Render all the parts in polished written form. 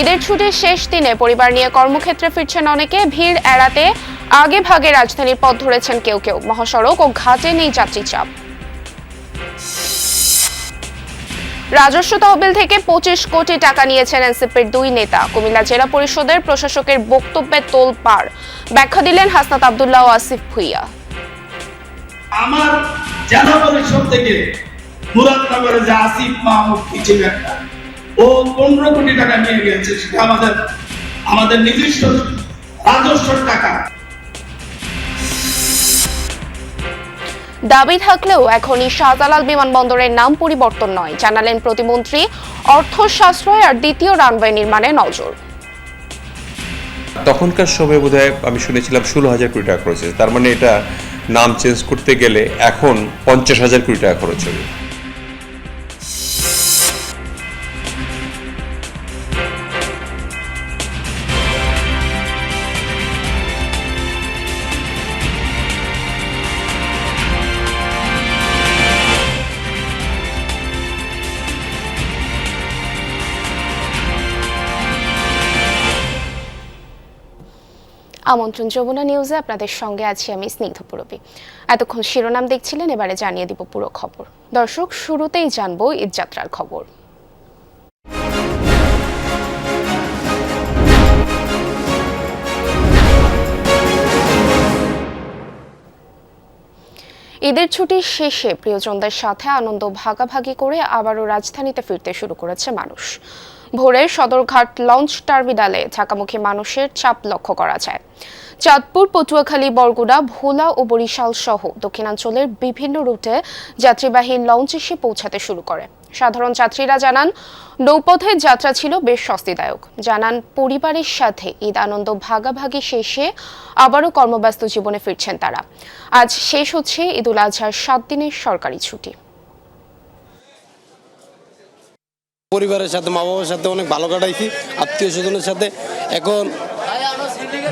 ঈদের ছুটির শেষ দিনে পরিবার নিয়ে কর্মক্ষেত্রে ফিরছেন অনেকে। ভিড় এড়াতে আগে ভাগে রাজধানীর পথ ধরেছেন কেউ কেউ। মহাসড়ক ও ঘাটে নেই যাত্রী চাপ। রাজস্ব তহবিল থেকে 25 কোটি টাকা নিয়েছেন এনসিপির দুই নেতা। কুমিল্লা জেলা পরিষদের প্রশাসকের বক্তব্যে তোলপাড়। ব্যাখ্যা দিলেন হাসনাত আব্দুল্লাহ ও আসিফ ভুইয়া। আমার জেলা পরিষদ থেকে মুরাদনগরে যে আসিফ মাহমুদ ছিল একটা, ও 15 কোটি টাকা নিয়ে গেছে। সেটা আমাদের নিজস্ব রাজস্বের টাকা। দাবি থাকলেও এখনই শাহজালাল বিমানবন্দরের নাম পরিবর্তন নয়, জানালেন প্রতিমন্ত্রী। অর্থ সাশ্রয় আর দ্বিতীয় রানওয়ে নির্মাণে নজর। তখনকার সময় বোধহয় আমি শুনেছিলাম 16,000 কোটি টাকা খরচ হয়েছে। তার মানে এটা নাম চেঞ্জ করতে গেলে এখন 50,000 কোটি টাকা খরচ হবে। আমন্ত্রণ যমুনা নিউজে আপনাদের সঙ্গে আছি আমি স্নিগ্ধ পুরবী। এতক্ষণ শিরোনাম দেখছিলেন, এবারে জানিয়ে দিব পুরো খবর। দর্শক, শুরুতেই জানবো ঈদযাত্রার খবর। ঈদের ছুটির শেষে প্রিয়জনদের সাথে আনন্দ ভাগাভাগি করে আবারও রাজধানীতে ফিরতে শুরু করেছে মানুষ। ভোরে সদরঘাট লঞ্চ টার্মিনালে ঢাকামুখী মানুষের চাপ লক্ষ্য করা যায়। চাঁদপুর, পটুয়াখালী, বরগুনা, ভোলা ও বরিশাল সহ দক্ষিণাঞ্চলের বিভিন্ন রুটে যাত্রীবাহী লঞ্চ এসে পৌঁছাতে শুরু করে। সাধারণ যাত্রীরা জানান, নৌপথের যাত্রা ছিল বেশ স্বস্তিদায়ক। জানান, পরিবারের সাথে ঈদ আনন্দ ভাগাভাগি শেষে আবারও কর্মব্যস্ত জীবনে ফিরছেন তারা। আজ শেষ হচ্ছে ঈদুল আজহার 7 দিনের সরকারি ছুটি। পরিবারের সাথে, মা বাবার সাথে অনেক ভালো কাটাইছি, আত্মীয় স্বজনের সাথে। এখন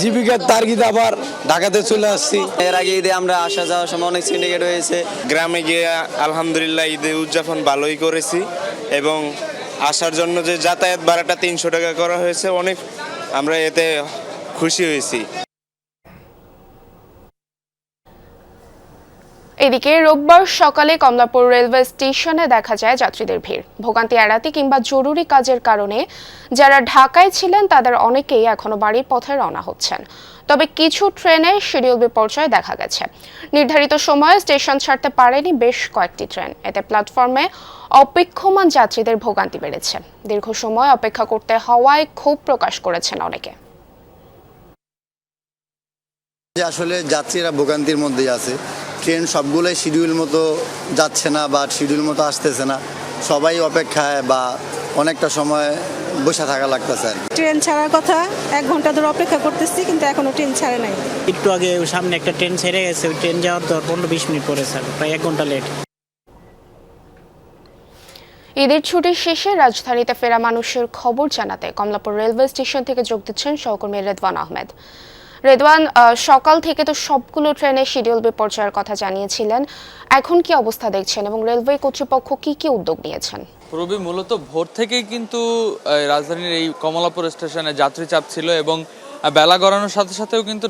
জীবিকার তাগিদে আবার ঢাকাতে চলে আসছি। এর আগে ঈদে আমরা আসা যাওয়ার সময় অনেক সিন্ডিকেট হয়েছে। গ্রামে গিয়ে আলহামদুলিল্লাহ ঈদে উদযাপন ভালোই করেছি এবং আসার জন্য যে যাতায়াত ভাড়াটা 300 টাকা করা হয়েছে, অনেক আমরা এতে খুশি হয়েছি। এদিকে রোববার সকালে কমলাপুর রেলওয়ে স্টেশনে দেখা যায় যাত্রীদের ভিড়। ভোগান্তি এড়াতে কিংবা জরুরি কাজের কারণে যারা ঢাকায় ছিলেন তাদের অনেকেই এখনো বাড়ির পথে রওনা হচ্ছেন। তবে কিছু ট্রেনে শিডিউল বিপর্যয় দেখা গেছে। নির্ধারিত সময়ে স্টেশন ছাড়তে পারেনি বেশ কয়েকটি ট্রেন। এতে প্ল্যাটফর্মে অপেক্ষমান যাত্রীদের ভোগান্তি বেড়েছে। দীর্ঘ সময় অপেক্ষা করতে হওয়ায় ক্ষোভ প্রকাশ করেছেন অনেকে। আসলে যাত্রীরা ভোগান্তির মধ্যেই আছে। ট্রেন সবগুলোই শিডিউল মতো যাচ্ছে না বা শিডিউল মতো আসতেছে না। সবাই অপেক্ষায় বা অনেকটা সময় বসে থাকা লাগতেছে। ট্রেন ছাড়ার কথা 1 ঘন্টা ধরে অপেক্ষা করতেছি, কিন্তু এখনো ট্রেন ছাড়ে নাই। একটু আগে সামনে একটা ট্রেন ছেড়ে গেছে, ওই ট্রেন যাওয়ার তো 15-20 মিনিট পরে স্যার, প্রায় 1 ঘন্টা লেট। ঈদের ছুটির শেষে রাজধানীতে ফেরা মানুষের খবর জানাতে কমলাপুর রেলওয়ে স্টেশন থেকে যোগ দিচ্ছেন সহকর্মী রেদওয়ান আহমেদ। রেদওয়ান, সকাল থেকে তো সবগুলো ট্রেনের শিডিউল বিপর্যয়ের কথা জানিয়েছিলেন, এখন কি অবস্থা দেখছেন এবং রেলওয়ে কর্তৃপক্ষ কি কি উদ্যোগ নিয়েছেন? পূর্বে মূলত ভোর থেকেই কিন্তু রাজধানীর এই কমলাপুর স্টেশনে যাত্রী চাপ ছিল এবং বেলা গড়ানোর সাথে সাথেও কিন্তু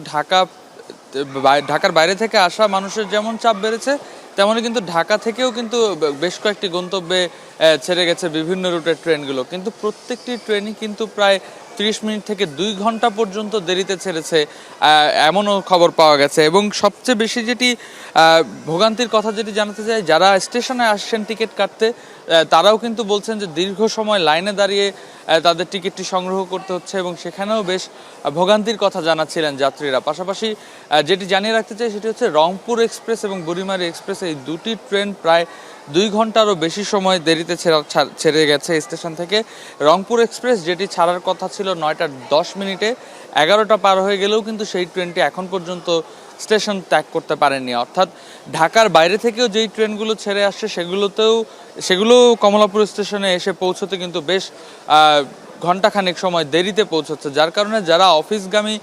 ঢাকার বাইরে থেকে আসা মানুষের যেমন চাপ বেড়েছে, তেমনই কিন্তু ঢাকা থেকেও কিন্তু বেশ কয়েকটি গন্তব্যে ছেড়ে গেছে বিভিন্ন রুটের ট্রেনগুলো। কিন্তু প্রত্যেকটি ট্রেনই কিন্তু প্রায় 30 মিনিট থেকে 2 ঘন্টা পর্যন্ত দেরিতে ছেড়েছে, এমনও খবর পাওয়া গেছে। এবং সবচেয়ে বেশি যেটি ভোগান্তির কথা যেটি জানাতে চাই, যারা স্টেশনে আসছেন টিকিট কাটতে, তারাও কিন্তু বলছেন যে দীর্ঘ সময় লাইনে দাঁড়িয়ে তাদের টিকিটটি সংগ্রহ করতে হচ্ছে এবং সেখানেও বেশ ভোগান্তির কথা জানাচ্ছিলেন যাত্রীরা। পাশাপাশি যেটি জানিয়ে রাখতে চাই সেটি হচ্ছে রংপুর এক্সপ্রেস এবং বুড়িমারি এক্সপ্রেস, এই দুটি ট্রেন প্রায় 2 ঘন্টারও বেশি সময় দেরিতে ছেড়ে গেছে স্টেশন থেকে। রংপুর এক্সপ্রেস যেটি ছাড়ার কথা ছিল 9টা 10 মিনিটে, 11টা পার হয়ে গেলেও কিন্তু সেই ট্রেনটি এখন পর্যন্ত স্টেশন ত্যাগ করতে পারেননি। অর্থাৎ ঢাকার বাইরে থেকেও যেই ট্রেনগুলো ছেড়ে আসছে সেগুলো কমলাপুর স্টেশনে এসে পৌঁছতে কিন্তু বেশ ঘণ্টাখানেক সময় দেরিতে পৌঁছচ্ছে, যার কারণে যারা অফিসগামী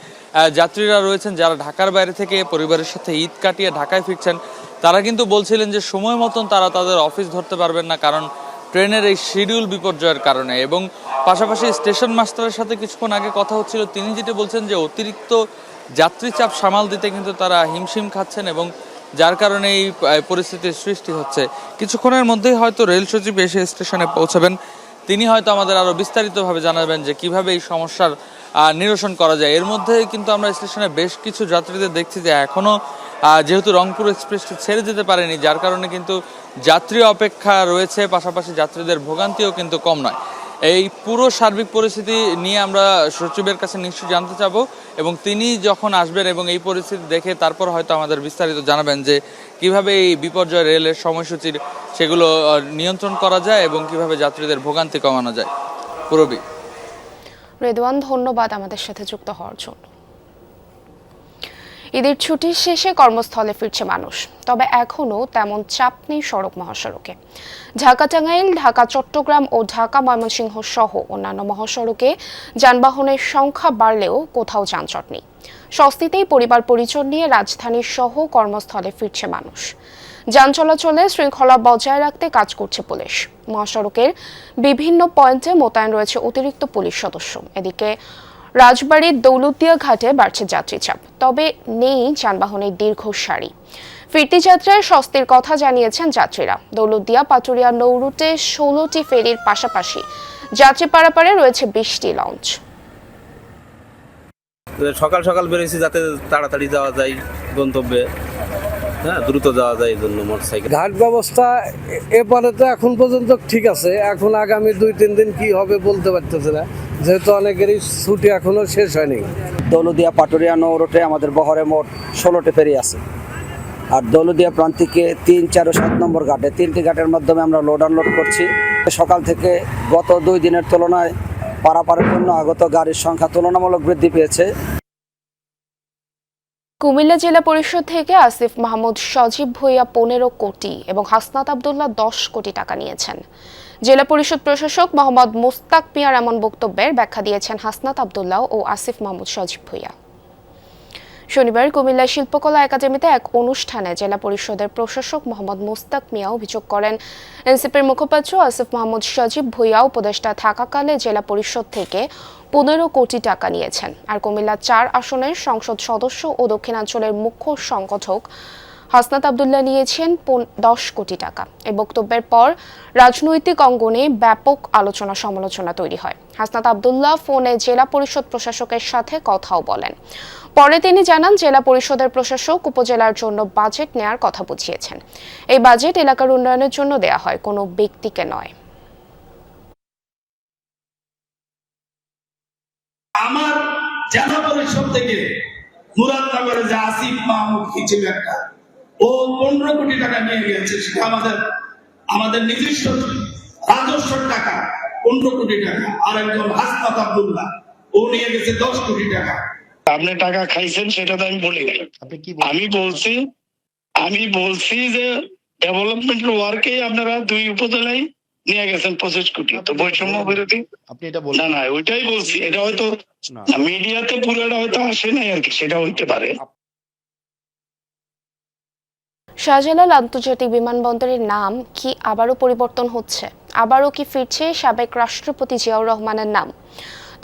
যাত্রীরা রয়েছেন, যারা ঢাকার বাইরে থেকে পরিবারের সাথে ঈদ কাটিয়ে ঢাকায় ফিরছেন, তারা কিন্তু বলছিলেন যে সময় মতন তারা তাদের অফিস ধরতে পারবেন না, কারণ ট্রেনের এই শিডিউল বিপর্যয়ের কারণে। এবং পাশাপাশি স্টেশন মাস্টারের সাথে কিছুক্ষণ আগে কথা হচ্ছিল, তিনি যেটা বলছেন যে অতিরিক্ত যাত্রী চাপ সামাল দিতে কিন্তু তারা হিমশিম খাচ্ছেন এবং যার কারণে এই পরিস্থিতির সৃষ্টি হচ্ছে। কিছুক্ষণের মধ্যেই হয়তো রেল সচিব এসে স্টেশনে পৌঁছাবেন, তিনি হয়তো আমাদের আরও বিস্তারিতভাবে জানাবেন যে কিভাবে এই সমস্যার নিরসন করা যায়। এর মধ্যে কিন্তু আমরা স্টেশনে বেশ কিছু যাত্রীদের দেখছি যে এখনও যেহেতু রংপুর এক্সপ্রেসটি ছেড়ে যেতে পারেনি, যার কারণে কিন্তু যাত্রী অপেক্ষা রয়েছে, পাশাপাশি যাত্রীদের ভোগান্তিও কিন্তু কম নয়। এই পুরো সার্বিক পরিস্থিতি নিয়ে আমরা সচিবের কাছে নিশ্চয়ই জানতে চাবো এবং তিনি যখন আসবেন এবং এই পরিস্থিতি দেখে তারপর হয়তো আমাদের বিস্তারিত জানাবেন যে কিভাবে এই বিপর্যয় রেলের সময়সূচির সেগুলো নিয়ন্ত্রণ করা যায় এবং কিভাবে যাত্রীদের ভোগান্তি কমানো যায়। পুরবী। রেদওয়ান, ধন্যবাদ আমাদের সাথে যুক্ত হওয়ার জন্য। ঈদের ছুটির শেষে কর্মস্থলে ফিরছে মানুষ, তবে এখনও তেমন চাপ নেই সড়ক মহাসড়কে। ঢাকা টাঙ্গাইল, ঢাকা চট্টগ্রাম ও ঢাকা ময়মনসিংহ সহ অন্যান্য মহাসড়কে যানবাহনের সংখ্যা বাড়লেও কোথাও যানজট নেই। স্বস্তিতেই পরিবার পরিজন নিয়ে রাজধানীর সহ কর্মস্থলে ফিরছে মানুষ। যান চলাচলে শৃঙ্খলা বজায় রাখতে কাজ করছে পুলিশ। মহাসড়কের বিভিন্ন পয়েন্টে মোতায়েন রয়েছে অতিরিক্ত পুলিশ সদস্য। এদিকে রাজবাড়ীর দৌলতদিয়া ঘাটে বাড়ছে যাত্রী চাপ, তবে নেই যানবাহনের দীর্ঘ সারি। ফিরতি যাত্রায় স্বস্তির কথা জানিয়েছেন যাত্রীরা। দৌলতদিয়া পাটুরিয়া নৌরুটে 16টি ফেরির পাশাপাশি যাত্রী পারাপারে রয়েছে 20টি লঞ্চ। সকাল সকাল বেরিয়েছি যাতে তাড়াতাড়ি যাওয়া যায় গন্তব্যে, হ্যাঁ, দ্রুত যাওয়া যায় এই জন্য মোটরসাইকেল। ঘাট ব্যবস্থা এপারে তো এখন পর্যন্ত ঠিক আছে, এখন আগামী 2-3 দিন কি হবে বলতে পারতেছে না, যেহেতু অনেকেরই ছুটি এখনো শেষ হয়নি। দৌলতদিয়া পাটুরিয়া নৌ রুটে আমাদের বহরে মোট 16টি ফেরি আছে, আর দৌলতদিয়া প্রান্তিকে 3, 4 ও 7 নম্বর ঘাটে 3টি ঘাটের মাধ্যমে আমরা লোড আনলোড করছি। সকাল থেকে গত 2 দিনের তুলনায় পারাপারের জন্য আগত গাড়ির সংখ্যা তুলনামূলক বৃদ্ধি পেয়েছে। কুমিল্লা জেলা পরিষদ থেকে আসিফ মাহমুদ সজীব ভুঁইয়া 15 কোটি এবং হাসনাত আব্দুল্লাহ 10 কোটি টাকা নিয়েছেন। জেলা পরিষদ প্রশাসক মোহাম্মদ মুস্তাক মিয়ার এমন বক্তব্যের ব্যাখ্যা দিয়েছেন হাসনাত আব্দুল্লাহ ও আসিফ মাহমুদ সজীব ভুঁইয়া। শনিবার কুমিল্লা শিল্পকলা একাডেমিতে এক অনুষ্ঠানে জেলা পরিষদের প্রশাসক মোহাম্মদ মুস্তাক মিয়া অভিযোগ করেন, এনসিপির মুখপাত্র আসিফ মাহমুদ সজীব ভুঁইয়া উপদেষ্টা থাকাকালে জেলা পরিষদ থেকে 15 কোটি টাকা নিয়েছেন। আর কুমিল্লা 4 আসনের সংসদ সদস্য ও দক্ষিণাঞ্চলের মুখ্য সংগঠক হাসনাত আব্দুল্লাহ নিয়েছেন 10 কোটি টাকা। এই বক্তব্যের পর রাজনৈতিক অঙ্গনে ব্যাপক আলোচনা সমালোচনা তৈরি হয়। হাসনাত আব্দুল্লাহ ফোনে জেলা পরিষদ প্রশাসকের সাথে কথাও বলেন। পরে তিনি জানান, জেলা পরিষদের প্রশাসক উপজেলার জন্য বাজেট নেয়ার কথা বুঝিয়েছেন। এই বাজেট এলাকার উন্নয়নের জন্য দেয়া হয়, কোনো ব্যক্তিকে নয়। আমার জেলা পরিষদ থেকে মুরাদনগরে যে আসিফ মাহমুদ ছিল একটা, ও 15 কোটি টাকা নিয়ে গেছে। সেটা আমাদের নিজস্ব রাজস্ব টাকা 15 কোটি টাকা। আর একজন হাসনাত আব্দুল্লাহ, ও নিয়ে গেছে 10 কোটি টাকা। আপনি টাকা খাইছেন সেটা তো আমি বলি নাই। আমি বলছি যে ডেভেলপমেন্ট ওয়ার্কে আপনারা 2 উপজেলায় নিয়ে গেছেন 25 কোটি। তো বৈষম্য বিরোধী আপনি এটা বলেন না, ওইটাই বলছি। এটা হয়তো মিডিয়াতে পুরোটা হয়তো আসে নাই আর কি, সেটা হইতে পারে। শাহজালাল আন্তর্জাতিক বিমানবন্দরের নাম কি আবারও পরিবর্তন হচ্ছে? আবারও কি ফিরছে সাবেক রাষ্ট্রপতি জিয়াউর রহমানের নাম?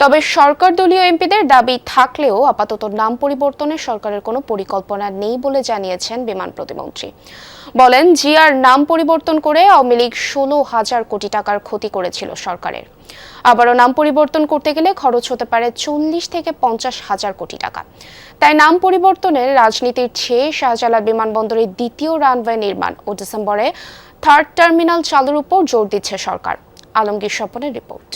তবে সরকার দলীয় এমপিদের দাবি থাকলেও আপাতত নাম পরিবর্তনের সরকারের কোনো পরিকল্পনা নেই বলে জানিয়েছেন বিমান প্রতিমন্ত্রী। বলেন, জিয়ার নাম পরিবর্তন করে আওয়ামী লীগ 16,000 কোটি টাকার ক্ষতি করেছিল সরকারের। আবারও নাম পরিবর্তন করতে গেলে খরচ হতে পারে 40 থেকে 50,000 কোটি টাকা। তাই নাম পরিবর্তনের রাজনীতির চেয়ে শাহজালাল বিমানবন্দরের 2য় রানওয়ে নির্মাণ ও ডিসেম্বরে 3rd টার্মিনাল চালুর উপর জোর দিচ্ছে সরকার। আলমগীর স্বপনের রিপোর্ট।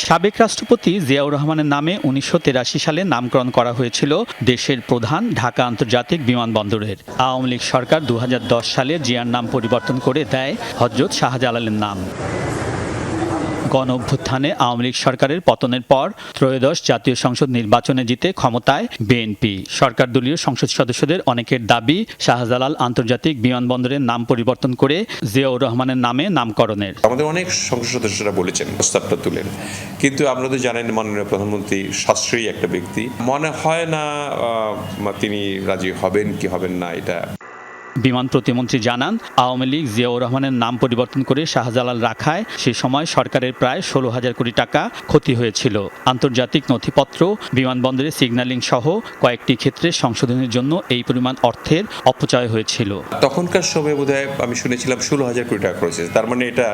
সাবেক রাষ্ট্রপতি জিয়াউর রহমানের নামে 1983 সালে নামকরণ করা হয়েছিল দেশের প্রধান ঢাকা আন্তর্জাতিক বিমানবন্দরের। আওয়ামী লীগ সরকার 2010 সালে জিয়ার নাম পরিবর্তন করে দেয় হযরত শাহজালালের নাম। গণ অভ্যুত্থানে আওয়ামী লীগ সরকারের পতনের পর ত্রয়োদশ জাতীয় সংসদ নির্বাচনে জিতে ক্ষমতায় বিএনপি। সরকার দলীয় সংসদ সদস্যদের অনেকের দাবি, শাহজালাল আন্তর্জাতিক বিমানবন্দরের নাম পরিবর্তন করে জিয়াউর রহমানের নামে নামকরণের। আমাদের অনেক সংসদ সদস্যরা বলেছেন, প্রস্তাবটা তুলেন, কিন্তু আপনারা তো জানেন মাননীয় প্রধানমন্ত্রী সাশ্রয়ী একটা ব্যক্তি। মনে হয় না তিনি রাজি হবেন কি হবেন না। এটা বিমান প্রতিমন্ত্রী জানান, আওয়ামী লীগ জিয়াউর রহমানের নাম পরিবর্তন করে শাহজালাল রাখায় সে সময় সরকারের প্রায় 16,000 কোটি টাকা ক্ষতি হয়েছিল। আন্তর্জাতিক নথিপত্র, বিমানবন্দরে সিগন্যালিং সহ কয়েকটি ক্ষেত্রে সংশোধনের জন্য এই পরিমাণ অর্থের অপচয় হয়েছিল। তখনকার সময় বোধহয় আমি শুনেছিলাম 16,000 কোটি টাকা খরচ হয়েছে। তার মানে এটা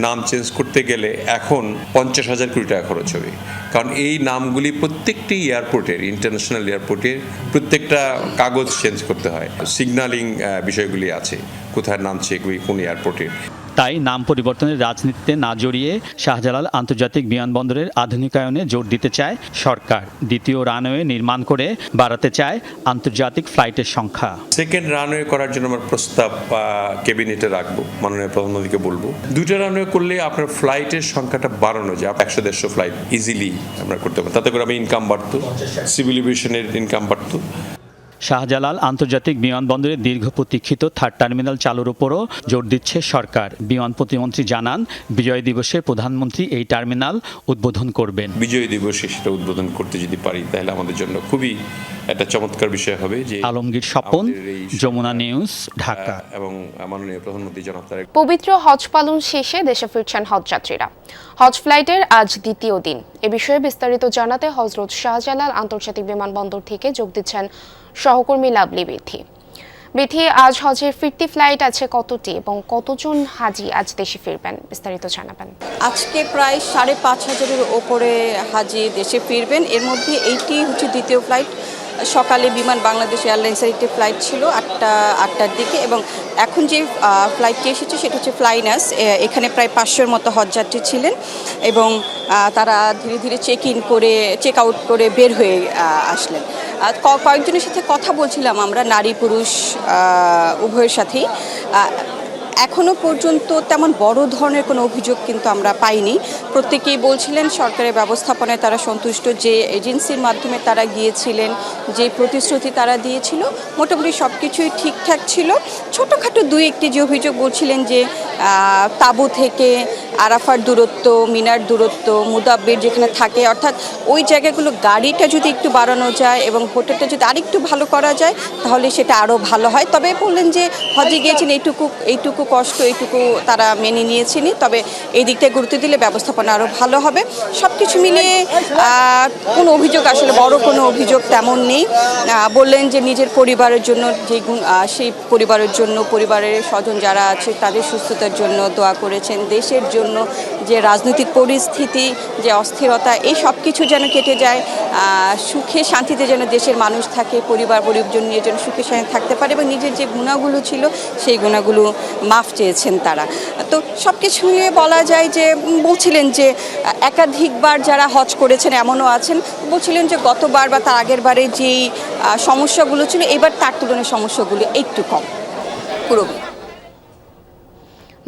নাম চেঞ্জ করতে গেলে এখন 50,000 কোটি টাকা খরচ হবে। কারণ এই নামগুলি প্রত্যেকটি এয়ারপোর্টের, ইন্টারন্যাশনাল এয়ারপোর্টের প্রত্যেকটা কাগজ চেঞ্জ করতে হয়। সিগন্যালিং বিষয়গুলি আছে, কোথায় নামছে কোন এয়ারপোর্টের। তাই নাম পরিবর্তনের রাজনীতিতে না জড়িয়ে শাহজালাল আন্তর্জাতিক বিমানবন্দরের আধুনিকায়নে জোর দিতে চায় সরকার। দ্বিতীয় রানওয়ে নির্মাণ করে বাড়াতে চায় আন্তর্জাতিক ফ্লাইটের সংখ্যা। সেকেন্ড রানওয়ে করার জন্য আমার প্রস্তাব ক্যাবিনেটে রাখবো, মাননীয় প্রধানমন্ত্রীকে বলবো। 2টা রানওয়ে করলে আপনার ফ্লাইটের সংখ্যাটা বাড়ানো যায়, 100-150 ফ্লাইট ইজিলি আমরা করতে পারি। তাতে করে আমি ইনকাম বাড়তো, সিভিল এভিয়েশনের ইনকাম বাড়তো। শাহজালাল আন্তর্জাতিক বিমানবন্দরে দীর্ঘ প্রতীক্ষিত থার্ড টার্মিনাল চালুর উপরও জোর দিচ্ছে সরকার। বিমান প্রতিমন্ত্রী জানান, বিজয় দিবসে প্রধানমন্ত্রী এই টার্মিনাল উদ্বোধন করবেন। বিজয় দিবসে সেটা উদ্বোধন করতে যদি পারি তাহলে আমাদের জন্য খুবই একটা চমৎকার বিষয় হবে। যে আলমগীর স্বপন, যমুনা নিউজ, ঢাকা। এবং মাননীয় প্রধানমন্ত্রী জনাব তারেক। পবিত্র হজ পালন শেষে দেশে ফিরছেন হজযাত্রীরা। হজ ফ্লাইটের আজ দ্বিতীয় দিন। এ বিষয়ে বিস্তারিত জানাতে হযরত শাহজালাল আন্তর্জাতিক বিমানবন্দর থেকে যোগ দিচ্ছেন সহকর্মী লাভলি বিথি। বিথি, আজ হজের ফিরতি ফ্লাইট আছে কতটি এবং কতজন হাজি আজ দেশে ফিরবেন, বিস্তারিত জানাবেন। আজকে প্রায় 5,500-এর ওপরে হাজি দেশে ফিরবেন। এর মধ্যে এইটি হচ্ছে দ্বিতীয় ফ্লাইট। সকালে বিমান বাংলাদেশ এয়ারলাইন্সের একটি ফ্লাইট ছিল 8টার দিকে, এবং এখন যে ফ্লাইটটি এসেছে সেটা হচ্ছে ফ্লাইনাস। এখানে প্রায় 500-এর মতো হজযাত্রী ছিলেন এবং তারা ধীরে ধীরে চেক আউট করে বের হয়ে আসলেন। কয়েকজনের সাথে কথা বলছিলাম আমরা, নারী পুরুষ উভয়ের সাথেই। এখনও পর্যন্ত তেমন বড় ধরনের কোনো অভিযোগ কিন্তু আমরা পাইনি। প্রত্যেকেই বলছিলেন সরকারের ব্যবস্থাপনায় তারা সন্তুষ্ট, যে এজেন্সির মাধ্যমে তারা গিয়েছিলেন, যে প্রতিশ্রুতি তারা দিয়েছিল মোটামুটি সব কিছুই ঠিকঠাক ছিল। ছোটোখাটো 2-1টি যে অভিযোগ বলছিলেন যে তাঁবু থেকে আরাফার দূরত্ব, মিনার দূরত্ব, মুদাব্বির যেখানে থাকে, অর্থাৎ ওই জায়গাগুলো গাড়িটা যদি একটু বাড়ানো যায় এবং হোটেলটা যদি আরেকটু ভালো করা যায় তাহলে সেটা আরও ভালো হয়। তবে বললেন যে হজে গিয়েছেন এইটুকু কষ্ট, এইটুকু তারা মেনে নিয়েছেনই, তবে এই দিকটায় গুরুত্ব দিলে ব্যবস্থাপনা আরও ভালো হবে। সব কিছু মিলিয়ে কোনো অভিযোগ, আসলে বড় কোনো অভিযোগ তেমন নেই। বললেন যে নিজের পরিবারের জন্য, সেই পরিবারের জন্য, পরিবারের স্বজন যারা আছে তাদের সুস্থতার জন্য দোয়া করেছেন। দেশের জন্য যে রাজনৈতিক পরিস্থিতি, যে অস্থিরতা, এই সব কিছু যেন কেটে যায়, সুখে শান্তিতে যেন দেশের মানুষ থাকে, পরিজন নিয়ে যেন সুখে শান্তি থাকতে পারে, এবং নিজের যে গুণাগুলো ছিল সেই গুণাগুলো মাফ চেয়েছেন তারা। তো সব কিছু নিয়ে বলা যায় যে বলছিলেন যে একাধিকবার যারা হজ করেছেন এমনও আছেন, বলছিলেন যে গতবার বা তার আগের বারে যেই সমস্যাগুলো ছিল এবার তার তুলনায় সমস্যাগুলো একটু কম। পুরোপুরি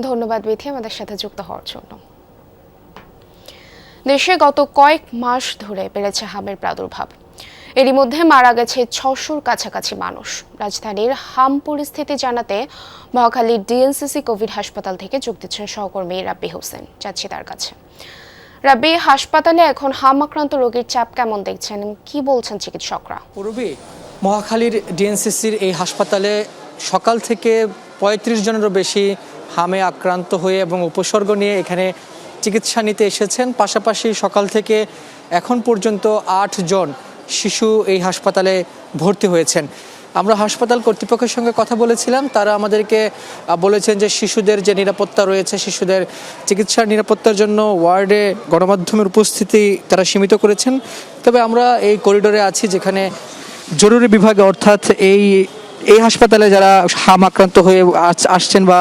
ধন্যবাদ বিথি আমাদের সাথে যুক্ত হওয়ার জন্য। দেশে গত কয়েক মাস ধরে বেড়েছে হামের প্রাদুর্ভাব। এরই মধ্যে মারা গেছে 600-র কাছাকাছি মানুষ। রাজধানীর হাম পরিস্থিতি জানাতে মহাখালীর ডিএনসিসি কোভিড হাসপাতাল থেকে যোগ দিচ্ছেন সহকর্মী রাব্বি হোসেন। যাচ্ছি তার কাছে। রাব্বি, হাসপাতালে এখন হাম আক্রান্ত রোগীর চাপ কেমন দেখছেন, কি বলছেন চিকিৎসকরা? পূর্বে মহাখালীর ডিএনসিসির এই হাসপাতালে সকাল থেকে 35 জনেরও বেশি হামে আক্রান্ত হয়ে এবং উপসর্গ নিয়ে এখানে চিকিৎসা নিতে এসেছেন। পাশাপাশি সকাল থেকে এখন পর্যন্ত 8 জন শিশু এই হাসপাতালে ভর্তি হয়েছেন। আমরা হাসপাতাল কর্তৃপক্ষের সঙ্গে কথা বলেছিলাম, তারা আমাদেরকে বলেছেন যে শিশুদের যে নিরাপত্তা রয়েছে, শিশুদের চিকিৎসার নিরাপত্তার জন্য ওয়ার্ডে গণমাধ্যমের উপস্থিতি তারা সীমিত করেছেন। তবে আমরা এই করিডোরে আছি যেখানে জরুরি বিভাগে, অর্থাৎ এই হাসপাতালে যারা হাম আক্রান্ত হয়ে আসছেন বা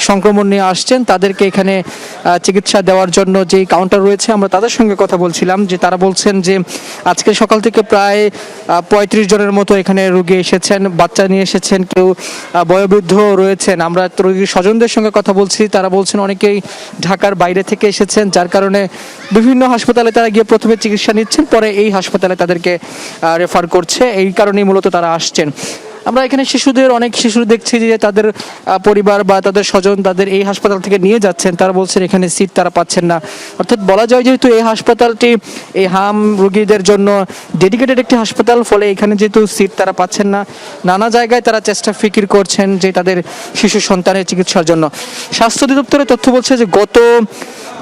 সংক্রমণ নিয়ে আসছেন তাদেরকে এখানে চিকিৎসা দেওয়ার জন্য যে কাউন্টার রয়েছে, আমরা তাদের সঙ্গে কথা বলছিলাম, যে তারা বলছেন যে আজকে সকাল থেকে প্রায় 35 জনের মতো এখানে রোগী এসেছেন, বাচ্চা নিয়ে এসেছেন, কেউ বয়োবৃদ্ধ রয়েছেন। আমরা রোগীর স্বজনদের সঙ্গে কথা বলছি, তারা বলছেন অনেকেই ঢাকার বাইরে থেকে এসেছেন, যার কারণে বিভিন্ন হাসপাতালে তারা গিয়ে প্রথমে চিকিৎসা নিচ্ছেন, পরে এই হাসপাতালে তাদেরকে রেফার করছে, এই কারণেই মূলত তারা আসছেন। আমরা এখানে অনেক শিশু দেখছি যে তাদের পরিবার বা তাদের স্বজন তাদের এই হাসপাতাল থেকে নিয়ে যাচ্ছেন, তারা বলছেন এখানে সিট তারা পাচ্ছেন না। অর্থাৎ বলা যায় যেহেতু এই হাসপাতালটি এই হাম রোগীদের জন্য ডেডিকেটেড একটি হাসপাতাল, ফলে এখানে যেহেতু সিট তারা পাচ্ছেন না, নানা জায়গায় তারা চেষ্টা ফিকির করছেন যে তাদের শিশু সন্তানের চিকিৎসার জন্য। স্বাস্থ্য অধিদপ্তরের তথ্য বলছে যে গত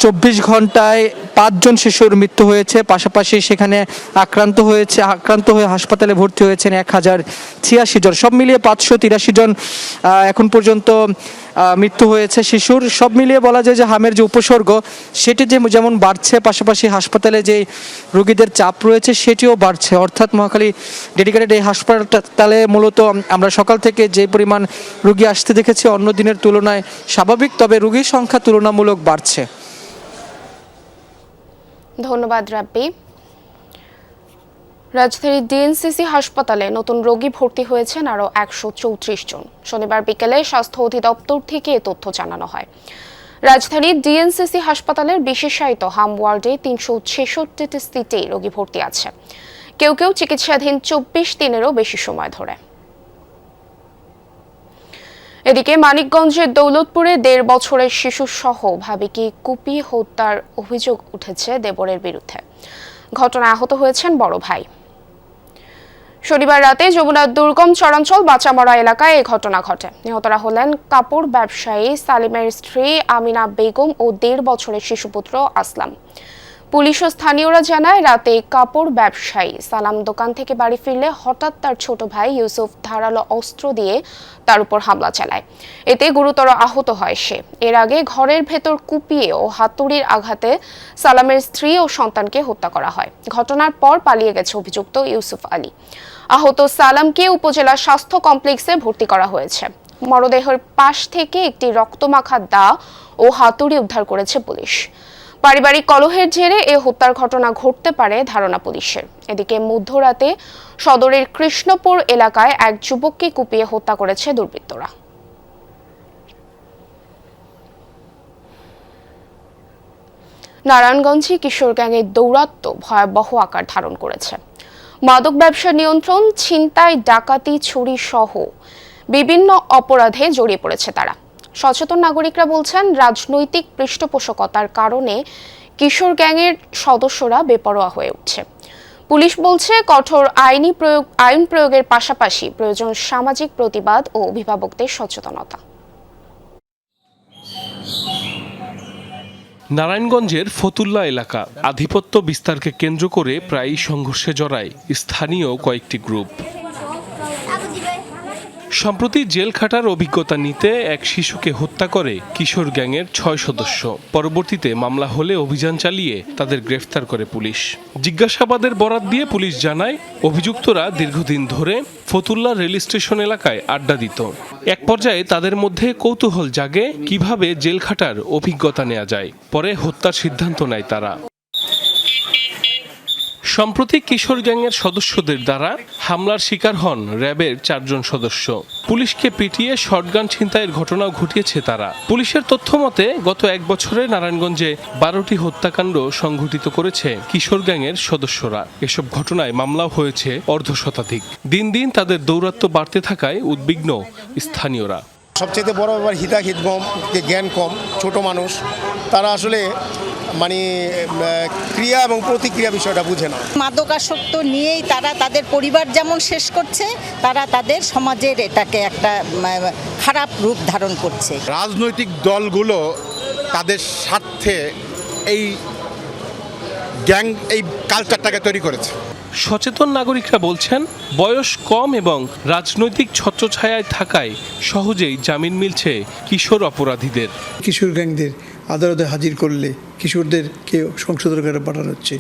24 ঘন্টায় 5 জন শিশুর মৃত্যু হয়েছে, পাশাপাশি সেখানে আক্রান্ত হয়ে হাসপাতালে ভর্তি হয়েছেন 1086 জন। সব মিলিয়ে 583 জন এখন পর্যন্ত মৃত্যু হয়েছে শিশুর। সব মিলিয়ে বলা যায় যে হামের যে উপসর্গ সেটি যেমন বাড়ছে, পাশাপাশি হাসপাতালে যে রোগীদের চাপ রয়েছে সেটিও বাড়ছে। অর্থাৎ মহাখালী ডেডিকেটেড এই হাসপাতালে মূলত আমরা সকাল থেকে যে পরিমাণ রোগী আসতে দেখেছি অন্য দিনের তুলনায় স্বাভাবিক, তবে রোগীর সংখ্যা তুলনামূলক বাড়ছে। ধন্যবাদ রাব্বি। রাজধানীর ডিএনসিসি হাসপাতালে নতুন রোগী ভর্তি হয়েছেন আরও 134 জন। শনিবার বিকেলে স্বাস্থ্য অধিদপ্তর থেকে এ তথ্য জানানো হয়। রাজধানীর ডিএনসিসি হাসপাতালের বিশেষায়িত হাম ওয়ার্ডে 366টি সিটে রোগী ভর্তি আছে, কেউ কেউ চিকিৎসাধীন 24 দিনেরও বেশি সময় ধরে। এদিকে মানিকগঞ্জের দৌলতপুরে 1.5 বছরের শিশু সহ ভাবিকে কুপিয়ে হত্যার অভিযোগ উঠেছে দেবরের বিরুদ্ধে। ঘটনায় আহত হয়েছেন বড় ভাই। শনিবার রাতে যমুনার দুর্গম চরাঞ্চল বাচামরা এলাকায় এই ঘটনা ঘটে। নিহতরা হলেন কাপড় ব্যবসায়ী সালিমের স্ত্রী আমিনা বেগম ও 1.5 বছরের শিশুপুত্র আসলাম। পুলিশ ও স্থানীয়রা জানায় রাতে কাপড় ব্যবসায়ী সালাম দোকান থেকে বাড়ি ফিরলে হঠাৎ তার ছোট ভাই ইউসুফ ধারালো অস্ত্র দিয়ে তার উপর হামলা চালায়। এতে গুরুতর আহত হয় সে। এর আগে ঘরের ভেতর কুপিয়ে ও হাতুড়ির আঘাতে সালামের স্ত্রী ও সন্তানকে হত্যা করা হয়। ঘটনার পর পালিয়ে গেছে অভিযুক্ত ইউসুফ আলী। আহত সালামকে উপজেলা স্বাস্থ্য কমপ্লেক্সে ভর্তি করা হয়েছে। মরদেহের পাশ থেকে একটি রক্তমাখা দা ও হাতুড়ি উদ্ধার করেছে পুলিশ। পারিবারিক কলহের জেরে এ হত্যার ঘটনা ঘটতে পারে ধারণা পুলিশের। এদিকে মধ্যরাতে সদরের কৃষ্ণপুর এলাকায় এক যুবককে কুপিয়ে হত্যা করেছে দুর্বৃত্তরা। নারায়ণগঞ্জে কিশোর গ্যাংয়ের দৌরাত্ম্য ভয়াবহ আকার ধারণ করেছে। মাদক ব্যবসা নিয়ন্ত্রণ, ছিনতাই, ডাকাতি, চুরি সহ বিভিন্ন অপরাধে জড়িয়ে পড়েছে তারা। সচেতন নাগরিকরা বলছেন রাজনৈতিক পৃষ্ঠপোষকতার কারণে কিশোর গ্যাংয়ের সদস্যরা বেপরোয়া হয়ে উঠছে। পুলিশ বলছে কঠোর আইন প্রয়োগের পাশাপাশি প্রয়োজন সামাজিক প্রতিবাদ ও অভিভাবকদের সচেতনতা। নারায়ণগঞ্জের ফতুল্লা এলাকা আধিপত্য বিস্তারকে কেন্দ্র করে প্রায়ই সংঘর্ষে জড়ায় স্থানীয় কয়েকটি গ্রুপ। সম্প্রতি জেল খাটার অভিজ্ঞতা নিতে এক শিশুকে হত্যা করে কিশোর গ্যাংয়ের 6 সদস্য। পরবর্তীতে মামলা হলে অভিযান চালিয়ে তাদের গ্রেফতার করে পুলিশ। জিজ্ঞাসাবাদের বরাত দিয়ে পুলিশ জানায় অভিযুক্তরা দীর্ঘদিন ধরে ফতুল্লা রেল স্টেশন এলাকায় আড্ডা দিত। এক পর্যায়ে তাদের মধ্যে কৌতূহল জাগে কিভাবে জেল খাটার অভিজ্ঞতা নেওয়া যায়। পরে হত্যার সিদ্ধান্ত নেয় তারা। সম্প্রতি কিশোর গ্যাংয়ের সদস্যদের দ্বারা হামলার শিকার হন র্যাবের 4 জন সদস্য। পুলিশকে পিটিয়ে শটগান ছিনতাইয়ের ঘটনাও ঘটিয়েছে তারা। পুলিশের তথ্য মতে গত 1 বছরে নারায়ণগঞ্জে 12টি হত্যাকাণ্ড সংঘটিত করেছে কিশোর গ্যাংয়ের সদস্যরা। এসব ঘটনায় মামলাও হয়েছে অর্ধশতাধিক। দিন দিন তাদের দৌরাত্ম্য বাড়তে থাকায় উদ্বিগ্ন স্থানীয়রা। সবচেয়ে বড় ব্যাপার হিতাহিত কম, জ্ঞান কম, ছোট মানুষ, তারা আসলে মানে ক্রিয়া এবং প্রতিক্রিয়া বিষয়টা বুঝে না। মাদকাসক্ত নিয়েই তারা তাদের পরিবার যেমন শেষ করছে, তারা তাদের সমাজের এটাকে একটা খারাপ রূপ ধারণ করছে। রাজনৈতিক দলগুলো তাদের স্বার্থে এই গ্যাং এই কালচারটাকে তৈরি করেছে। সচেতন নাগরিকরা বলছেন বয়স কম এবং রাজনৈতিক ছত্রছায়ায় থাকায় সহজেই জামিন মিলছে কিশোর অপরাধীদের। কিশোর গ্যাংদের আদালতে হাজির করলে কিশোরদেরকে সংশোধনাগারে পাঠানো হচ্ছে।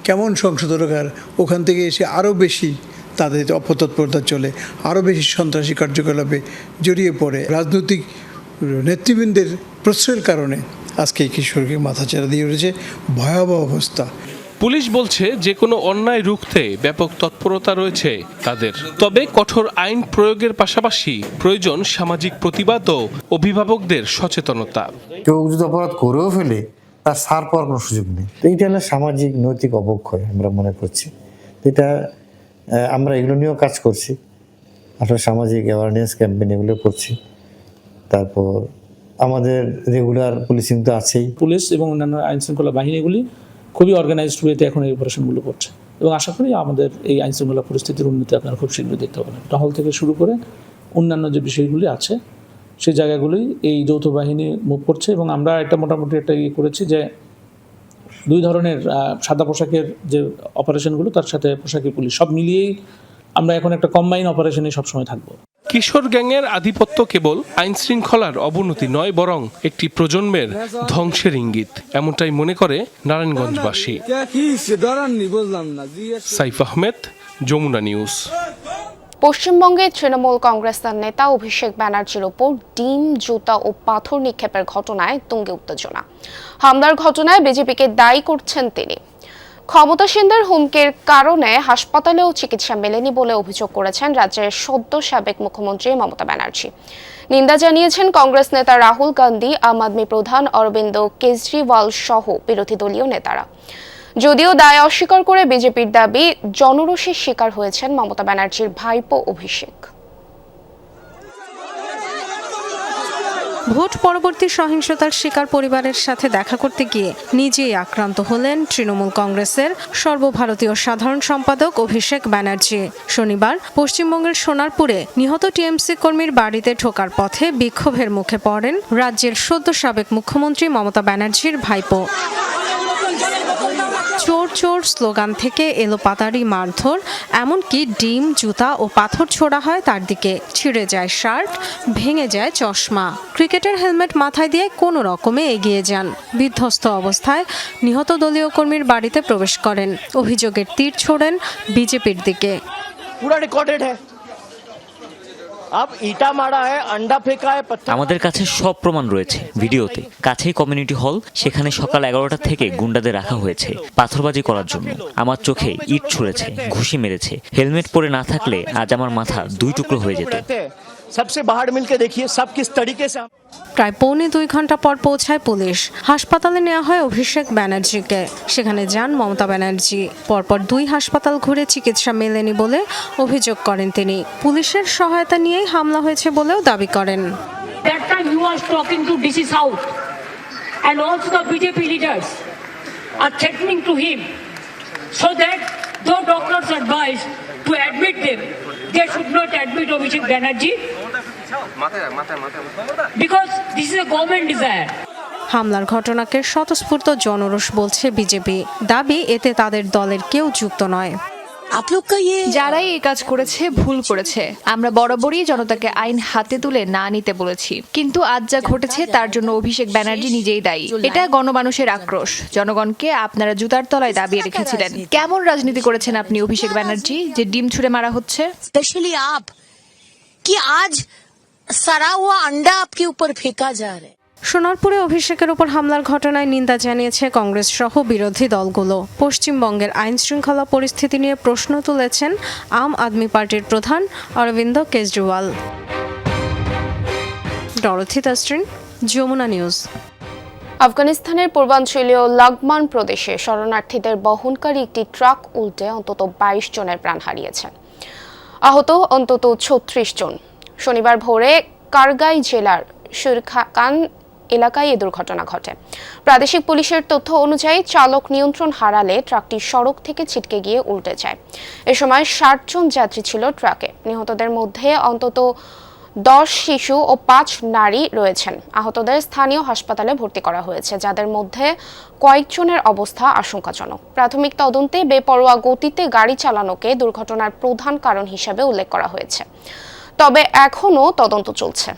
কেমন সংশোধনাগার? ওখান থেকে এসে আরও বেশি তাদের অপতৎপরতা চলে, আরও বেশি সন্ত্রাসী কার্যকলাপে জড়িয়ে পড়ে। রাজনৈতিক নেতৃবৃন্দের প্রশ্রয়ের কারণে আজকে এই কিশোরকে মাথাচাড়া দিয়ে উঠেছে। ভয়াবহ অবস্থা। পুলিশ বলছে যে কোনো অন্যায় রুখতে ব্যাপক তৎপরতা রয়েছে তাদের। তবে কঠোর আইন প্রয়োগের পাশাপাশি প্রয়োজন সামাজিক প্রতিবাদ ও অভিভাবকদের সচেতনতা। কেউ যদি অপরাধ করেও ফেলে তার ছাড় পাওয়ার কোনো সুযোগ নেই। তো এইটা হলো সামাজিক নৈতিক অবক্ষয় আমরা মনে করছি। এটা আমরা এগুলো নিয়েও কাজ করছি। আসলে সামাজিক অ্যাওয়ারনেস ক্যাম্পেইন এগুলো করছি। তারপর আমাদের রেগুলার পুলিশিং তো আছেই। পুলিশ এবং অন্যান্য আইন শৃঙ্খলা বাহিনীগুলি খুবই অর্গানাইজড ওয়েতে এখন এই অপারেশনগুলো করছে এবং আশা করি আমাদের এই আইন শৃঙ্খলা পরিস্থিতির উন্নতি আপনারা খুব শীঘ্রই দেখতে পাবেন। টহল থেকে শুরু করে অন্যান্য যে বিষয়গুলি আছে সেই জায়গাগুলি এই যৌথ বাহিনী মুভ করছে এবং আমরা একটা মোটামুটি একটা ইয়ে করেছি যে 2 ধরনের সাদা পোশাকের যে অপারেশনগুলো তার সাথে পোশাকি পুলিশ সব মিলিয়েই আমরা এখন একটা কম্বাইন অপারেশনে সবসময় থাকবো। কিশোর গ্যাংয়ের আধিপত্য কেবল আইন শৃঙ্খলার অবনতি নয়, বরং একটি প্রজন্মের ধ্বংসের ইঙ্গিত, এমনটাই মনে করে নারায়ণগঞ্জবাসী। সাইফ আহমেদ, যমুনা নিউজ। পশ্চিমবঙ্গে তৃণমূল কংগ্রেসের নেতা অভিষেক ব্যানার্জির ওপর ডিম, জুতা ও পাথর নিক্ষেপের ঘটনায় তুঙ্গে উত্তেজনা। হামলার ঘটনায় বিজেপিকে দায়ী করছেন তিনি। ক্ষমতাসীনদের হুমকির কারণে হাসপাতালেও চিকিৎসা মেলেনি বলে অভিযোগ করেছেন রাজ্যের সদ্য সাবেক মুখ্যমন্ত্রী মমতা ব্যানার্জি। নিন্দা জানিয়েছেন কংগ্রেস নেতা রাহুল গান্ধী, আম আদমি প্রধান অরবিন্দ কেজরিওয়াল সহ বিরোধী দলীয় নেতারা। যদিও দায় অস্বীকার করে বিজেপির দাবি জনরোষের শিকার হয়েছেন মমতা ব্যানার্জির ভাইপো অভিষেক। ভোট পরবর্তী সহিংসতার শিকার পরিবারের সাথে দেখা করতে গিয়ে নিজেই আক্রান্ত হলেন তৃণমূল কংগ্রেসের সর্বভারতীয় সাধারণ সম্পাদক অভিষেক ব্যানার্জি। শনিবার পশ্চিমবঙ্গের সোনারপুরে নিহত টিএমসি কর্মীর বাড়িতে ঢোকার পথে বিক্ষোভের মুখে পড়েন রাজ্যের সদ্য সাবেক মুখ্যমন্ত্রী মমতা ব্যানার্জির ভাইপো। চোর চোর স্লোগান থেকে এলোপাতাড়ি মারধর, এমনকি ডিম, জুতা ও পাথর ছোড়া হয় তার দিকে। ছিঁড়ে যায় শার্ট, ভেঙে যায় চশমা। ক্রিকেটের হেলমেট মাথায় দিয়ে কোনো রকমে এগিয়ে যান। বিধ্বস্ত অবস্থায় নিহত দলীয় কর্মীর বাড়িতে প্রবেশ করেন। অভিযোগের তীর ছোড়েন বিজেপির দিকে। আমাদের কাছে সব প্রমাণ রয়েছে ভিডিওতে। কাছেই কমিউনিটি হল, সেখানে সকাল 11টা থেকে গুন্ডাদের রাখা হয়েছে পাথরবাজি করার জন্য। আমার চোখে ইট ছুঁড়েছে, ঘুষি মেরেছে। হেলমেট পরে না থাকলে আজ আমার মাথা 2 টুকরো হয়ে যেত। প্রায় 1.25 ঘন্টা পর পৌঁছায় পুলিশ। হাসপাতালে নেওয়া হয় অভিষেক ব্যানার্জিকে। সেখানে যান মমতা ব্যানার্জি। পরপর 2 হাসপাতাল ঘুরে চিকিৎসা মেলেনি বলে অভিযোগ করেন তিনি। পুলিশের সহায়তা নিয়েই হামলা হয়েছে বলেও দাবি করেন। They should not admit Abhishek Banerjee because this is a government desire. হামলার ঘটনাকে স্বতঃস্ফূর্ত জনরোষ বলছে বিজেপি। দাবি এতে তাদের দলের কেউ যুক্ত নয়। যারাই এই কাজ করেছে ভুল করেছে। আমরা বরাবরই জনতাকে আইন হাতে তুলে না নিতে বলেছি, কিন্তু আজ যা ঘটেছে তার জন্য অভিষেক ব্যানার্জি নিজেই দায়ী। এটা গণমানুষের আক্রোশ। জনগণকে আপনারা জুতার তলায় দাবিয়ে রেখেছিলেন। কেমন রাজনীতি করেছেন আপনি অভিষেক ব্যানার্জি, যে ডিম ছুঁড়ে মারা হচ্ছে? स्पेशली आप कि आज सड़ा हुआ अंडा आपके ऊपर फेंका जा रहा है। সোনারপুরে অভিষেকের উপর হামলার ঘটনায় নিন্দা জানিয়েছে কংগ্রেস সহ বিরোধী দলগুলো। পশ্চিমবঙ্গের আইন শৃঙ্খলা পরিস্থিতি নিয়ে প্রশ্ন তুলেছেন আম আদমি পার্টির প্রধান অরবিন্দ কেজরিওয়াল। Dorothy Tasrin, Jamuna news. আফগানিস্তানের পূর্বাঞ্চলীয় লাগমান প্রদেশে শরণার্থীদের বহনকারী একটি ট্রাক উল্টে অন্তত 22 জনের প্রাণ হারিয়েছে। আহত অন্তত 36 জন। শনিবার ভোরে কারগাই জেলার সুরখাকান এলাকায় এই দুর্ঘটনা ঘটে। প্রাদেশিক পুলিশের তথ্য অনুযায়ী চালক নিয়ন্ত্রণ হারালে ট্রাকটি সড়ক থেকে ছিটকে গিয়ে উল্টে যায়। এ সময় 60 জন যাত্রী ছিল ট্রাকে। নিহতদের মধ্যে অন্তত 10 শিশু ও 5 নারী রয়েছেন। আহতদের স্থানীয় হাসপাতালে ভর্তি করা হয়েছে, যাদের মধ্যে কয়েকজনের অবস্থা আশঙ্কাজনক। প্রাথমিক তদন্তে বেপরোয়া গতিতে গাড়ি চালানোকে দুর্ঘটনার প্রধান কারণ হিসেবে উল্লেখ করা হয়েছে, তবে এখনও তদন্ত চলছে।